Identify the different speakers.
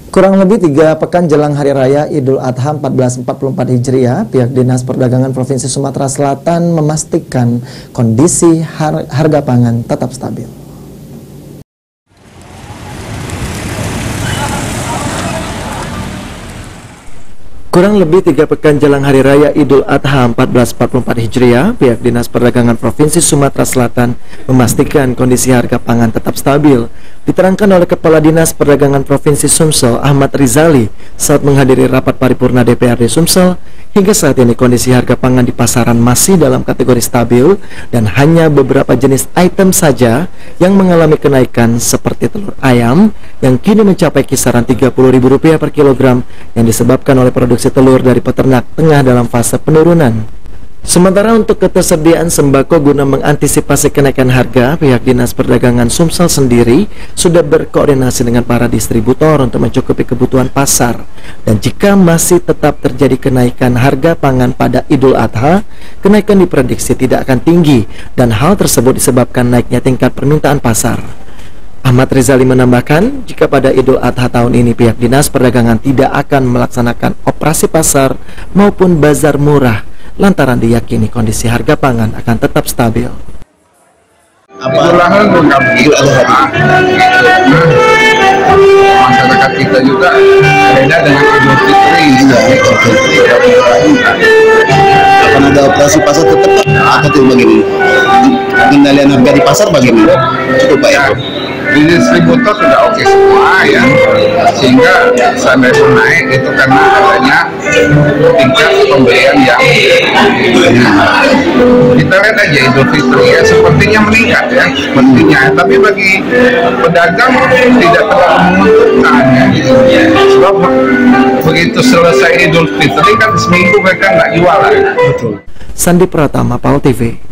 Speaker 1: Kurang lebih 3 pekan jelang Hari Raya Idul Adha 1444 Hijriah, pihak Dinas Perdagangan Provinsi Sumatera Selatan memastikan kondisi harga pangan tetap stabil. Kurang lebih 3 pekan jelang Hari Raya Idul Adha 1444 Hijriah, pihak Dinas Perdagangan Provinsi Sumatera Selatan memastikan kondisi harga pangan tetap stabil. Diterangkan oleh Kepala Dinas Perdagangan Provinsi Sumsel, Ahmad Rizali, saat menghadiri rapat paripurna DPRD Sumsel. Hingga saat ini kondisi harga pangan di pasaran masih dalam kategori stabil dan hanya beberapa jenis item saja yang mengalami kenaikan seperti telur ayam yang kini mencapai kisaran Rp30.000 per kilogram yang disebabkan oleh produksi telur dari peternak tengah dalam fase penurunan. Sementara untuk ketersediaan sembako guna mengantisipasi kenaikan harga, pihak Dinas Perdagangan Sumsel sendiri sudah berkoordinasi dengan para distributor untuk mencukupi kebutuhan pasar. Dan jika masih tetap terjadi kenaikan harga pangan pada Idul Adha, kenaikan diprediksi tidak akan tinggi dan hal tersebut disebabkan naiknya tingkat permintaan pasar. Ahmad Rizali menambahkan, jika pada Idul Adha tahun ini pihak Dinas Perdagangan tidak akan melaksanakan operasi pasar maupun bazar murah, lantaran diyakini kondisi harga pangan akan tetap stabil.
Speaker 2: Masyarakat kita juga beda dengan Idul Fitri.
Speaker 3: Akan ada operasi pasar tetap atau tidak begini? Kendalian harga di pasar bagaimana? Cukup baik.
Speaker 2: Di distributor sudah oke semua ya, sehingga sampai naik itu karena adanya tingkat pembelian yang kita lihat aja Idul Fitri ya sepertinya meningkat ya, sepertinya, tapi bagi pedagang tidak terlalu menguntungkan ya. Sebab begitu selesai Idul Fitri kan seminggu mereka nggak jualan.
Speaker 1: Sandi Pratama, PAL TV.